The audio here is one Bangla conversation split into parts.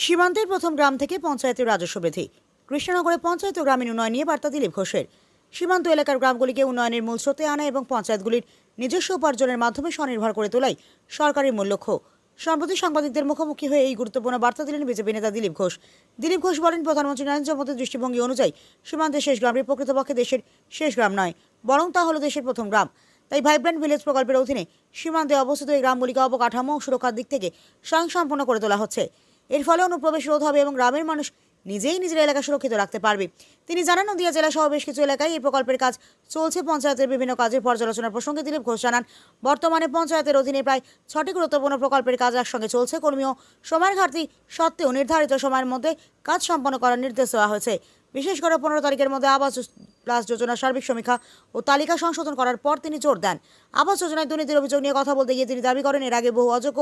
সীমান্তের প্রথম গ্রাম থেকে পঞ্চায়েতের রাজস্ব বৃদ্ধি। কৃষ্ণনগরে পঞ্চায়েত ও গ্রামীণ উন্নয়ন নিয়ে বার্তা দিলীপ ঘোষের। সীমান্ত এলাকার গ্রামগুলিকে উন্নয়নের মূল স্রোতে আনা এবং পঞ্চায়েতগুলির নিজস্ব উপার্জনের মাধ্যমে স্বনির্ভর করে তোলাই সরকারের মূল লক্ষ্য। সম্প্রতি সাংবাদিকদের মুখোমুখি হয়ে এই গুরুত্বপূর্ণ বার্তা দিলেন বিজেপি নেতা দিলীপ ঘোষ। দিলীপ ঘোষ বলেন, প্রধানমন্ত্রী নরেন্দ্র মোদীর দৃষ্টিভঙ্গি অনুযায়ী সীমান্তের শেষ গ্রামটি প্রকৃতপক্ষে দেশের শেষ গ্রাম নয়, বরং তা হল দেশের প্রথম গ্রাম। তাই ভাইব্রেন্ট ভিলেজ প্রকল্পের অধীনে সীমান্তে অবস্থিত এই গ্রামগুলিকে অবকাঠামো ও সুরক্ষার দিক থেকে স্বয়ংসম্পন্ন করে তোলা হচ্ছে। এর ফলে অনুপ্রবেশ রোধ হবে এবং গ্রামের মানুষ নিজেই নিজের এলাকা সুরক্ষিত রাখতে পারবে। তিনি জানান, নদিয়া জেলা সহ বেশ কিছু এলাকায় এই প্রকল্পের কাজ চলছে। পঞ্চায়েতের বিভিন্ন কাজের পর্যালোচনার প্রসঙ্গে দিলীপ ঘোষ জানান, বর্তমানে পঞ্চায়েতের অধীনে প্রায় 6টি গুরুত্বপূর্ণ প্রকল্পের কাজ একসঙ্গে চলছে। কর্মী ও সময়ের ঘাটতি সত্ত্বেও নির্ধারিত সময়ের মধ্যে কাজ সম্পন্ন করার নির্দেশ দেওয়া হয়েছে। বিশেষ করে 15 তারিখের মধ্যে আবাস প্লাস যোজনার সার্বিক সমীক্ষা ও তালিকা সংশোধন করার পর তিনি জোর দেন। আবাস যোজনায় দুর্নীতির অভিযোগ নিয়ে কথা বলতে গিয়ে তিনি দাবি করেন, এর আগে বহু অযোগ্য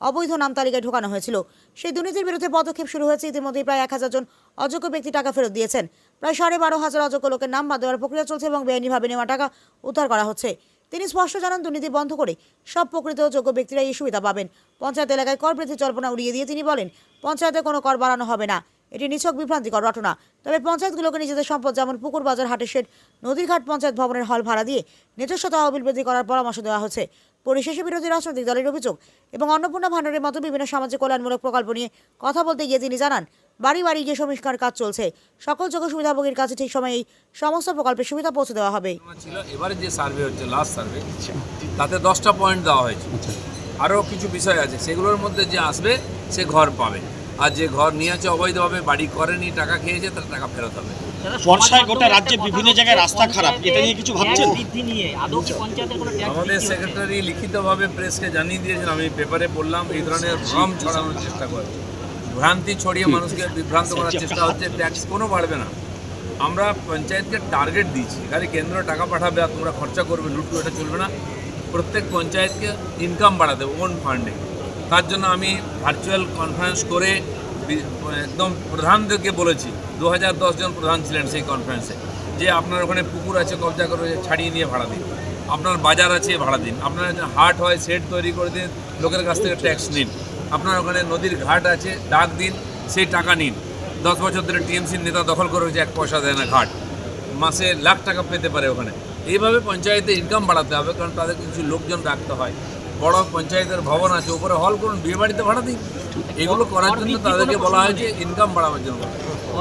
অবৈধ নাম তালিকায় ঢোকানো হয়েছিল। সেই দুর্নীতির বিরুদ্ধে পদক্ষেপ শুরু হয়েছে। ইতিমধ্যেই প্রায় 1000 জন অযোগ্য ব্যক্তি টাকা ফেরত দিয়েছেন। প্রায় 12,500 অযোগ্য লোকের নাম বাদ দেওয়ার প্রক্রিয়া চলছে এবং বেআইনিভাবে নেওয়া টাকা উদ্ধার করা হচ্ছে। তিনি স্পষ্ট জানান, দুর্নীতি বন্ধ করে সব প্রকৃত যোগ্য ব্যক্তিরা এই সুবিধা পাবেন। পঞ্চায়েত এলাকায় কর বৃদ্ধির জল্পনা উড়িয়ে দিয়ে তিনি বলেন, পঞ্চায়েতে কোনো কর বাড়ানো হবে না। এটি নিছক বিভ্রান্তিকর ঘটনা। তবে পঞ্চায়েতগুলোকে নিজেদের সম্পদ যেমন পুকুর, বাজার, হাটের শেড, নদীর ঘাট, পঞ্চায়েত ভবনের হল ভাড়া দিয়ে নিজস্ব তহবিল বৃদ্ধি করার পরামর্শ দেওয়া হচ্ছে। পরিশেষে বিরোধী রাজনৈতিক দলের অভিযোগ এবং অন্নপূর্ণা ভাণ্ডারের মতো বিভিন্ন সামাজিক কল্যাণমূলক প্রকল্প নিয়ে কথা বলতে গিয়ে তিনি জানান, বাড়ি বাড়ি গিয়ে সমীক্ষার কাজ চলছে। সকল যোগ্য সুবিধাভোগীর কাছে ঠিক সময়ে এই সমস্ত প্রকল্পের সুবিধা পৌঁছে দেওয়া হবে। এবারে যে সার্ভে হচ্ছে, লাস্ট সার্ভে, তাতে 10টা পয়েন্ট দেওয়া হয়েছে। আরও কিছু বিষয় আছে, সেগুলোর মধ্যে যে আসবে সে ঘর পাবে, আর যে ঘর নিয়ে আছে অবৈধভাবে, বাড়ি করেনি, টাকা খেয়েছে, তার টাকা ফেরত হবে। বর্ষায় গোটা রাজ্যে বিভিন্ন জায়গায় রাস্তা খারাপ, এটা নিয়ে কিছু ভাবছেন? আমাদের সেক্রেটারি লিখিতভাবে প্রেসকে জানিয়ে দিয়েছেন, আমি পেপারে পড়লাম, এই ধরনের ভ্রম ছড়ানোর চেষ্টা করে, ভ্রান্তি ছড়িয়ে মানুষকে বিভ্রান্ত করার চেষ্টা হচ্ছে। ট্যাক্স কোনো বাড়বে না। আমরা পঞ্চায়েতকে টার্গেট দিয়েছি, খালি কেন্দ্র টাকা পাঠাবে আর তোমরা খরচা করবে, লুট করে, এটা চলবে না। প্রত্যেক পঞ্চায়েতকে ইনকাম বাড়াতে হবে ওন ফান্ডে। তার জন্য আমি ভার্চুয়াল কনফারেন্স করে একদম প্রধানদেরকে বলেছি, 2010 জন প্রধান ছিলেন সেই কনফারেন্সে, যে আপনার ওখানে পুকুর আছে কবজা করে ছাড়িয়ে নিয়ে ভাড়া দিন, আপনার বাজার আছে ভাড়া দিন, আপনার হাট হয় সেট তৈরি করে দিন, লোকের কাছ থেকে ট্যাক্স নিন, আপনার ওখানে নদীর ঘাট আছে ডাক দিন, সেই টাকা নিন। 10 বছর ধরে টিএমসির নেতা দখল করে হয়েছে, 1 পয়সা দেয় না ঘাট, মাসে লাখ টাকা পেতে পারে ওখানে। এইভাবে পঞ্চায়েতে ইনকাম বাড়াতে হবে, কারণ তাদের কিছু লোকজন রাখতে হয়। বড় পঞ্চায়েতের ভবন আছে, ওপরে হল করুন, বিয়ে বাড়িতে ভাড়া দিন। এগুলো করার জন্য তাদেরকে বলা হয়েছে ইনকাম বাড়াবার জন্য।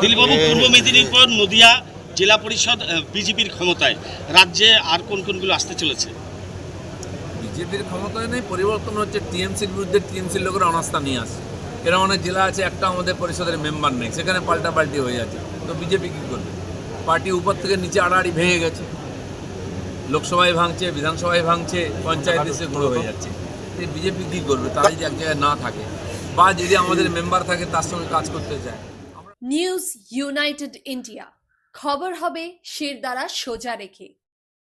দিলীপবাবু, পূর্ব মেদিনীপুর, নদিয়া জেলা পরিষদ বিজেপির ক্ষমতায়, রাজ্যে আর কোন কোনগুলো আসতে চলেছে? বিজেপির ক্ষমতায় নেই, পরিবর্তন হচ্ছে। টিএমসির বিরুদ্ধে টিএমসির লোকেরা অনাস্থা নিয়ে আসে। এরকম অনেক জেলা আছে, একটা আমাদের পরিষদের মেম্বার নেই, সেখানে পাল্টাপাল্টি হয়ে যাচ্ছে। তো বিজেপি কী করবে? পার্টি উপর থেকে নিচে আড়াআড়ি ভেঙে গেছে, লোকসভায় ভাঙছে, বিধানসভায় ভাঙছে, পঞ্চায়েত এসে গুঁড়ো হয়ে যাচ্ছে। বিজেপি কী করবে? তারা যদি এক জায়গায় না থাকে বা যদি আমাদের মেম্বার থাকে তার সঙ্গে কাজ করতে চায়। নিউজ ইউনাইটেড ইন্ডিয়া, খবর হবে শিরদাঁড়া সোজা রেখে।